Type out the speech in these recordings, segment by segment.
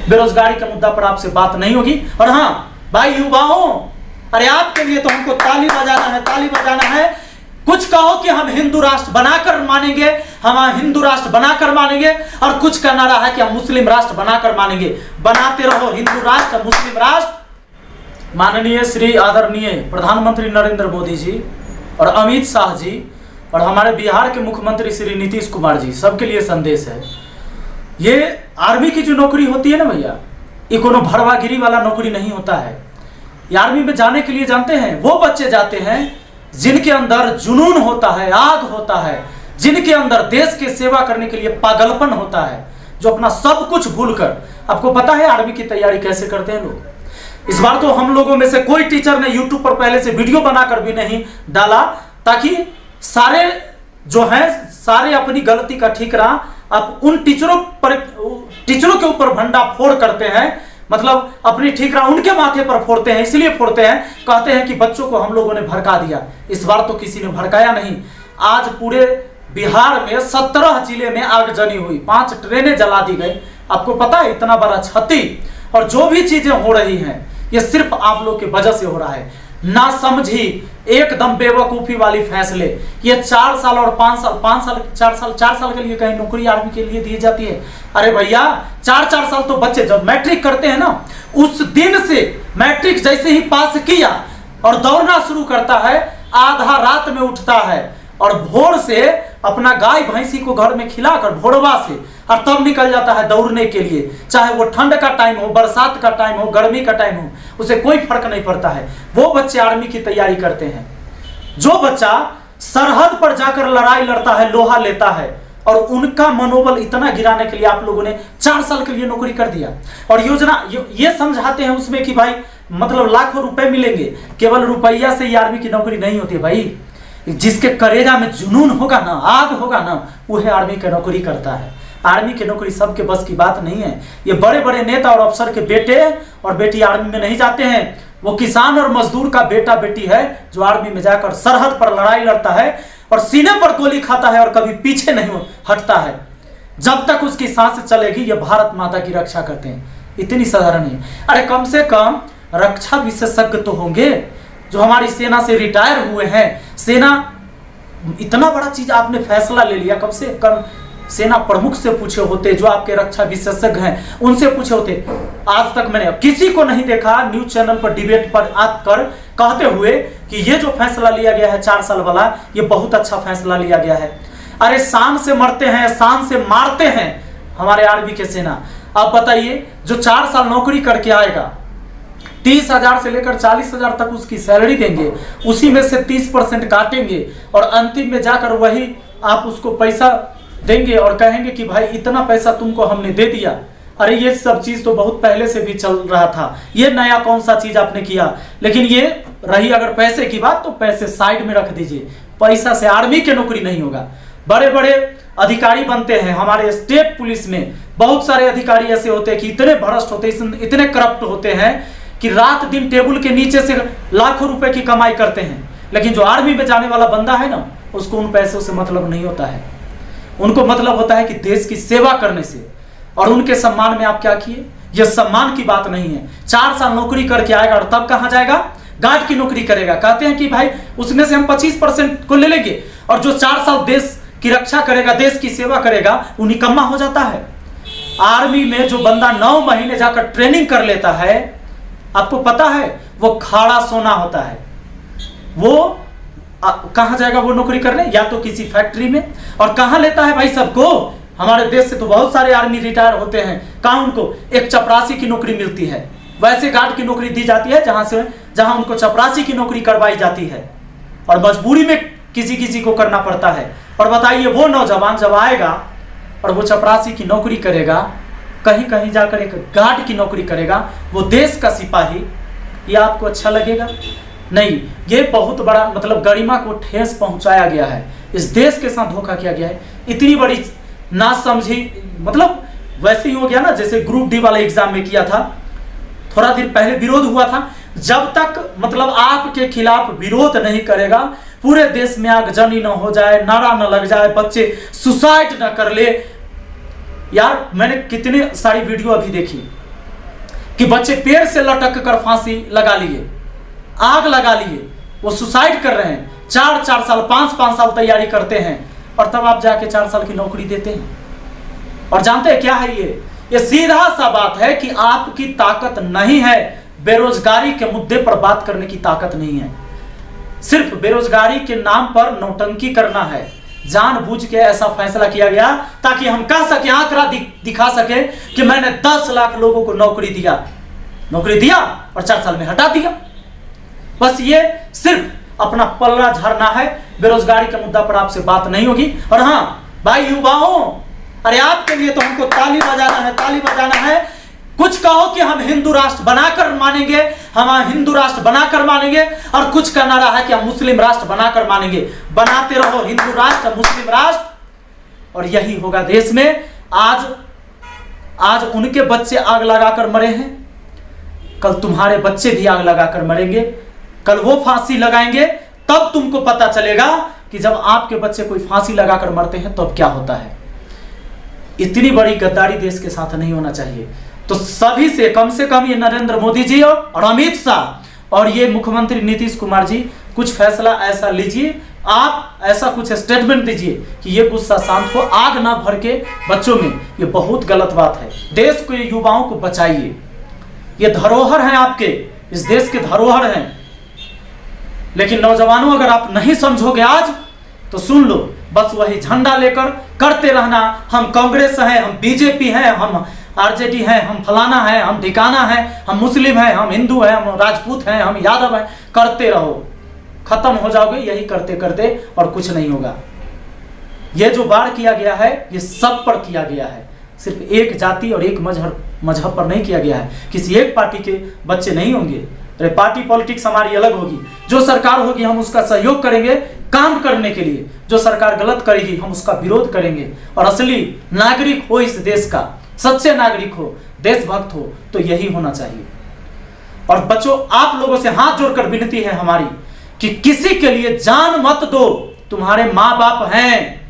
बेरोजगारी के मुद्दा पर आपसे बात नहीं होगी। और हाँ भाई युवाओं, अरे आपके लिए तो हमको ताली बजाना है, ताली बजाना है। कुछ कहो कि हम हिंदू राष्ट्र बनाकर मानेंगे, हम हिंदू राष्ट्र बनाकर मानेंगे, और कुछ का नारा है कि हम मुस्लिम राष्ट्र बनाकर मानेंगे। बनाते रहो हिंदू राष्ट्र, मुस्लिम राष्ट्र। माननीय श्री आदरणीय प्रधानमंत्री नरेंद्र मोदी जी और अमित शाह जी और हमारे बिहार के मुख्यमंत्री श्री नीतीश कुमार जी, सबके लिए संदेश है। ये आर्मी की जो नौकरी होती है ना भैया, ये कोनो भरवागिरी वाला नौकरी नहीं होता है। ये आर्मी में जाने के लिए जानते हैं वो बच्चे जाते हैं जिनके अंदर जुनून होता है, आग होता है, जिनके अंदर देश की सेवा करने के लिए पागलपन होता है, जो अपना सब कुछ भूलकर। आपको पता है आर्मी की तैयारी कैसे करते हैं लोग? इस बार तो हम लोगों में से कोई टीचर ने यूट्यूब पर पहले से वीडियो बनाकर भी नहीं डाला, ताकि सारे जो हैं सारे अपनी गलती का ठीकरा अब उन टीचरों के ऊपर भंडाफोड़ करते हैं, मतलब अपनी ठीकरा उनके माथे पर फोड़ते हैं। इसलिए फोड़ते हैं, कहते हैं कि बच्चों को हम लोगों ने भड़का दिया। इस बार तो किसी ने भड़काया नहीं। आज पूरे बिहार में 17 जिले में आगजनी हुई, 5 ट्रेनें जला दी गई। आपको पता है इतना बड़ा क्षति, और जो भी चीजें हो रही हैं ये सिर्फ आप लोग की वजह से हो रहा है। ना समझी, एकदम बेवकूफी वाली फैसले। ये 4 साल और 4 साल के लिए कहीं नौकरी आर्मी के लिए दी जाती है। अरे भैया 4 साल तो बच्चे जब मैट्रिक करते हैं ना, उस दिन से मैट्रिक जैसे ही पास किया और दौड़ना शुरू करता है, आधा रात में उठता है और भोर से अपना गाय भैंसी को घर में खिलाकर भोरवा से, और तब निकल जाता है दौड़ने के लिए। चाहे वो ठंड का टाइम हो, बरसात का टाइम हो, गर्मी का टाइम हो, उसे कोई फर्क नहीं पड़ता है। वो बच्चे आर्मी की तैयारी करते हैं। जो बच्चा सरहद पर जाकर लड़ाई लड़ता है, लोहा लेता है, और उनका मनोबल इतना गिराने के लिए आप लोगों ने 4 साल के लिए नौकरी कर दिया। और योजना ये समझाते हैं उसमें कि भाई मतलब लाखों रुपए मिलेंगे। केवल रुपया से ही आर्मी की नौकरी नहीं होती भाई। जिसके करेजा में जुनून होगा ना, आग होगा ना, वह आर्मी की नौकरी करता है। आर्मी की नौकरी सबके बस की बात नहीं है। ये बड़े बड़े नेता और अफसर के बेटे और बेटी आर्मी में नहीं जाते हैं। वो किसान और मजदूर का बेटा बेटी है जो आर्मी में जाकर सरहद पर लड़ाई लड़ता है और सीने पर गोली खाता है और कभी पीछे नहीं हटता है। जब तक उसकी सांस चलेगी ये भारत माता की रक्षा करते हैं। इतनी साधारण है। अरे कम से कम रक्षा विशेषज्ञ तो होंगे जो हमारी सेना से रिटायर हुए हैं। सेना इतना बड़ा चीज आपने फैसला ले लिया, कम से कम सेना प्रमुख से पूछे होते, जो आपके रक्षा विशेषज्ञ हैं उनसे पूछे होते। आज तक मैंने किसी को नहीं देखा न्यूज चैनल पर डिबेट पर आकर कहते हुए कि ये जो फैसला लिया गया है 4 साल वाला, ये बहुत अच्छा फैसला लिया गया है। अरे शान से मरते हैं, शान से मारते हैं हमारे आर्मी के सेना। अब बताइए जो 4 साल नौकरी करके आएगा, 30,000 से लेकर 40,000 तक उसकी सैलरी देंगे, उसी में से 30% काटेंगे और अंतिम में जाकर वही आप उसको पैसा देंगे और कहेंगे कि भाई इतना पैसा तुमको हमने दे दिया। अरे ये सब चीज तो बहुत पहले से भी चल रहा था, ये नया कौन सा चीज आपने किया। लेकिन ये रही अगर पैसे की बात, तो पैसे साइड में रख दीजिए। पैसा से आर्मी की नौकरी नहीं होगा। बड़े बड़े अधिकारी बनते हैं हमारे स्टेट पुलिस में, बहुत सारे अधिकारी ऐसे होते हैं कि इतने भ्रष्ट होते हैं, इतने करप्ट होते हैं कि रात दिन टेबल के नीचे से लाखों रुपए की कमाई करते हैं। लेकिन जो आर्मी में जाने वाला बंदा है ना, उसको उन पैसों से मतलब नहीं होता है। उनको मतलब होता है कि देश की सेवा करने से। और उनके सम्मान में आप क्या किए? यह सम्मान की बात नहीं है। 4 साल नौकरी करके आएगा और तब कहां जाएगा? गार्ड की नौकरी करेगा। कहते हैं कि भाई उसमें से हम 25% को ले लेंगे, और जो 4 साल देश की रक्षा करेगा, देश की सेवा करेगा, वो निकम्मा हो जाता है। आर्मी में जो बंदा 9 महीने जाकर ट्रेनिंग कर लेता है, आपको पता है वो खाड़ा सोना होता है। वो कहां जाएगा वो नौकरी करने? या तो किसी फैक्ट्री में। और कहां लेता है भाई सबको? हमारे देश से तो बहुत सारे आर्मी रिटायर होते हैं, कहां उनको एक चपरासी की नौकरी मिलती है। वैसे गार्ड की नौकरी दी जाती है जहां उनको चपरासी की नौकरी करवाई जाती है, और मजबूरी में किसी को करना पड़ता है। और बताइए वो नौजवान जब आएगा और वो चपरासी की नौकरी करेगा, कहीं जाकर एक गार्ड की नौकरी करेगा, वो देश का सिपाही, ये आपको अच्छा लगेगा? नहीं। ये बहुत बड़ा मतलब गरिमा को ठेस पहुंचाया गया है। इस देश के साथ धोखा किया गया है। इतनी बड़ी ना समझी, मतलब वैसे ही हो गया ना जैसे ग्रुप डी वाले एग्जाम में किया था। थोड़ा दिन पहले विरोध हुआ था। जब तक मतलब आपके खिलाफ विरोध नहीं करेगा, पूरे देश में आगजनी न हो जाए, नारा न लग जाए, बच्चे सुसाइड न कर ले। यार मैंने कितने सारी वीडियो अभी देखी, कि बच्चे पेड़ से लटक कर फांसी लगा लिए, आग लगा लिए, वो सुसाइड कर रहे हैं, 4-4 साल 5-5 साल तैयारी करते हैं और तब आप जाके 4 साल की नौकरी देते हैं। और जानते हैं क्या है ये सीधा सा बात है कि आपकी ताकत नहीं है, बेरोजगारी के मुद्दे पर बात करने की ताकत नहीं है। सिर्फ बेरोजगारी के नाम पर नौटंकी करना है। जानबूझ के ऐसा फैसला किया गया ताकि हम कह सके, आंकड़ा दिखा सके कि मैंने 10 लाख लोगों को नौकरी दिया और 4 साल में हटा दिया। बस ये सिर्फ अपना पल्ला झाड़ना है। बेरोजगारी के मुद्दा पर आपसे बात नहीं होगी। और हाँ भाई युवाओं, अरे आपके लिए तो हमको ताली बजाना है। कुछ कहो कि हम हिंदू राष्ट्र बनाकर मानेंगे, हम हिंदू राष्ट्र बनाकर मानेंगे, और कुछ का नारा है कि हम मुस्लिम राष्ट्र बनाकर मानेंगे। बनाते रहो हिंदू राष्ट्र, मुस्लिम राष्ट्र, और यही होगा देश में। आज उनके बच्चे आग लगाकर मरे हैं, कल तुम्हारे बच्चे भी आग लगाकर मरेंगे। कल वो फांसी लगाएंगे, तब तुमको पता चलेगा कि जब आपके बच्चे कोई फांसी लगाकर मरते हैं तब क्या होता है। इतनी बड़ी गद्दारी देश के साथ नहीं होना चाहिए। तो सभी से कम ये नरेंद्र मोदी जी और अमित शाह और ये मुख्यमंत्री नीतीश कुमार जी कुछ फैसला ऐसा लीजिए, आप ऐसा कुछ स्टेटमेंट दीजिए कि ये गुस्सा शांत हो, आग ना भर के बच्चों में। ये बहुत गलत बात है। देश के युवाओं को बचाइए, ये धरोहर हैं आपके, इस देश के धरोहर हैं। लेकिन नौजवानों, अगर आप नहीं समझोगे आज तो सुन लो, बस वही झंडा लेकर करते रहना। हम कांग्रेस हैं, हम बीजेपी हैं, हम आरजेडी हैं, हम फलाना हैं, हम ठिकाना हैं, हम मुस्लिम हैं, हम हिंदू हैं, हम राजपूत हैं, हम यादव हैं। करते रहो, खत्म हो जाओगे यही करते करते, और कुछ नहीं होगा। ये जो वार किया गया है ये सब पर किया गया है, सिर्फ एक जाति और एक मजहब पर नहीं किया गया है। किसी एक पार्टी के बच्चे नहीं होंगे। अरे पार्टी पॉलिटिक्स हमारी अलग होगी, जो सरकार होगी हम उसका सहयोग करेंगे काम करने के लिए, जो सरकार गलत करेगी हम उसका विरोध करेंगे। और असली नागरिक हो इस देश का, सच्चे नागरिक हो, देशभक्त हो, तो यही होना चाहिए। और बच्चों, आप लोगों से हाथ जोड़कर विनती है हमारी कि किसी के लिए जान मत दो। तुम्हारे माँ बाप हैं,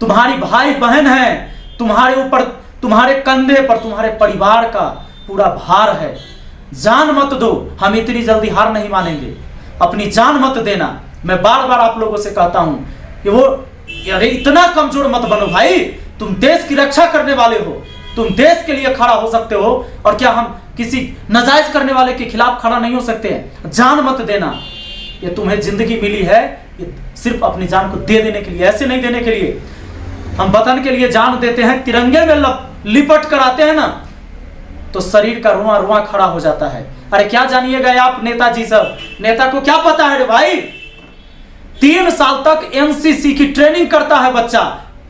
तुम्हारी भाई बहन हैं, तुम्हारे ऊपर, तुम्हारे कंधे पर तुम्हारे परिवार का पूरा भार है। जान मत दो। हम इतनी जल्दी हार नहीं मानेंगे, अपनी जान मत देना। मैं बार बार आप लोगों से कहता हूं कि अरे इतना कमजोर मत बनो भाई। तुम देश की रक्षा करने वाले हो, तुम देश के लिए खड़ा हो सकते हो। और क्या हम किसी नाजायज करने वाले के खिलाफ खड़ा नहीं हो सकते हैं? जान मत देना। ये तुम्हें जिंदगी मिली है, ये सिर्फ अपनी जान को दे देने के लिए, ऐसे नहीं देने के लिए। हम वतन के लिए जान देते हैं, तिरंगे में लिपट कर आते हैं ना, तो शरीर का रुआ रुआ खड़ा हो जाता है। अरे क्या जानिएगा आप नेताजी सब, नेता को क्या पता है रे भाई। 3 साल तक एनसीसी की ट्रेनिंग करता है बच्चा,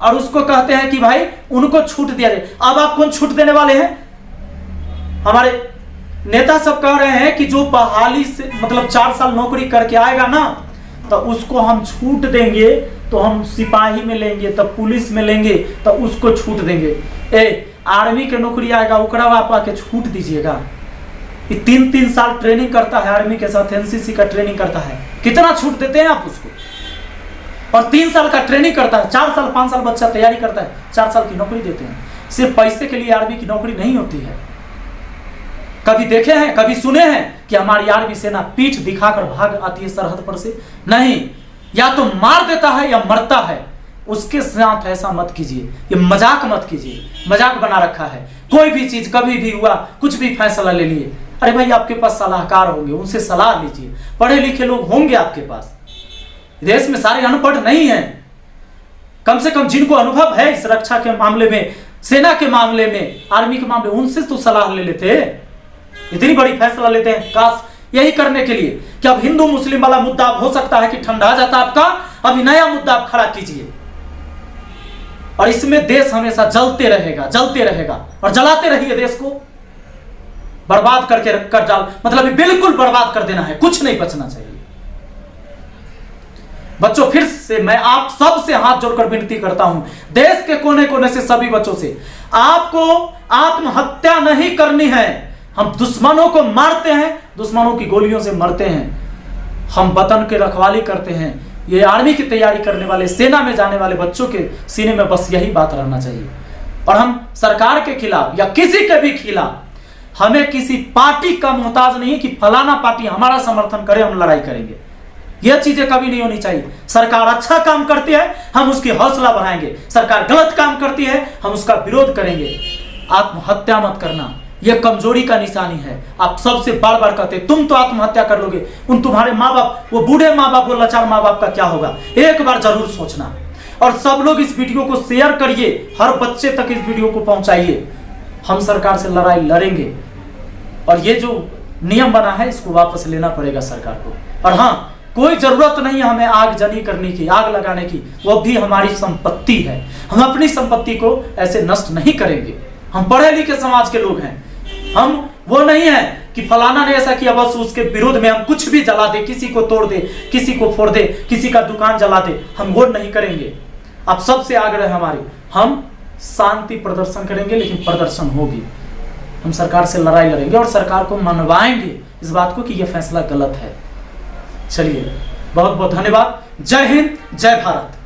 और उसको कहते हैं कि भाई उनको छूट दिया जाए। अब आप कौन छूट देने वाले हैं? हमारे नेता सब कह रहे हैं कि जो बहाली से मतलब 4 साल नौकरी करके आएगा ना, तो उसको हम छूट देंगे, तो हम सिपाही में लेंगे, तब पुलिस में लेंगे, तो उसको छूट देंगे। आर्मी के नौकरी आएगा ओकरा आप आके छूट दीजिएगा। ये 3-3 साल ट्रेनिंग करता है आर्मी के साथ, एनसीसी का ट्रेनिंग करता है, कितना छूट देते हैं आप उसको? और 3 साल का ट्रेनिंग करता है, 4 साल 5 साल बच्चा तैयारी करता है, 4 साल की नौकरी देते हैं। सिर्फ पैसे के लिए आर्मी की नौकरी नहीं होती है। कभी देखे हैं, कभी सुने हैं कि हमारी आर्मी सेना पीठ दिखाकर भाग आती है सरहद पर से? नहीं, या तो मार देता है या मरता है। उसके साथ ऐसा मत कीजिए, ये मजाक मत कीजिए। मजाक बना रखा है। कोई भी चीज कभी भी हुआ, कुछ भी फैसला ले लिए, अरे भाई आपके पास सलाहकार होंगे, उनसे सलाह लीजिए। पढ़े लिखे लोग होंगे आपके पास, देश में सारे अनपढ़ नहीं हैं। कम से कम जिनको अनुभव है इस रक्षा के मामले में, सेना के मामले में, आर्मी के मामले, उनसे तो सलाह ले लेते। इतनी बड़ी फैसला लेते हैं काश यही करने के लिए कि अब हिंदू मुस्लिम वाला मुद्दा हो सकता है कि ठंडा जाता आपका, अभी नया मुद्दा आप खड़ा कीजिए। और इसमें देश हमेशा जलते रहेगा और जलाते रहिए। देश को बर्बाद करके रखकर डाल, मतलब बिल्कुल बर्बाद कर देना है, कुछ नहीं बचना चाहिए। बच्चों, फिर से मैं आप सब से हाथ जोड़कर विनती करता हूं, देश के कोने कोने से सभी बच्चों से, आपको आत्महत्या नहीं करनी है। हम दुश्मनों को मारते हैं, दुश्मनों की गोलियों से मरते हैं। हम वतन की रखवाली करते हैं। ये आर्मी की तैयारी करने वाले, सेना में जाने वाले बच्चों के सीने में बस यही बात रहना चाहिए। और हम सरकार के खिलाफ या किसी के भी खिलाफ हमें किसी पार्टी का मोहताज नहीं कि फलाना पार्टी हमारा समर्थन करे हम लड़ाई करेंगे। यह चीजें कभी नहीं होनी चाहिए। सरकार अच्छा काम करती है हम उसकी हौसला बढ़ाएंगे, सरकार गलत काम करती है हम उसका विरोध करेंगे। आत्महत्या मत करना, यह कमजोरी का निशानी है। आप सबसे बार बार कहते तुम तो आत्महत्या कर लोगे, उन तुम्हारे माँ बाप, वो बूढ़े माँ बाप, वो लाचार माँ बाप का क्या होगा, एक बार जरूर सोचना। और सब लोग इस वीडियो को शेयर करिए, हर बच्चे तक इस वीडियो को पहुंचाइए। हम सरकार से लड़ाई लड़ेंगे और ये जो नियम बना है इसको वापस लेना पड़ेगा सरकार को। और हाँ, कोई जरूरत नहीं है हमें आगजनी करने की, आग लगाने की, वो भी हमारी संपत्ति है। हम अपनी संपत्ति को ऐसे नष्ट नहीं करेंगे। हम पढ़े लिखे समाज के लोग हैं, हम वो नहीं है कि फलाना ने ऐसा किया बस उसके विरोध में हम कुछ भी जला दे, किसी को तोड़ दे, किसी को फोड़ दे, किसी का दुकान जला दे, हम वो नहीं करेंगे। आप सबसे आग्रह है हमारी, हम शांति प्रदर्शन करेंगे लेकिन प्रदर्शन होगी। हम सरकार से लड़ाई लड़ेंगे और सरकार को मनवाएंगे इस बात को कि यह फैसला गलत है। चलिए, बहुत बहुत धन्यवाद। जय हिंद, जय भारत।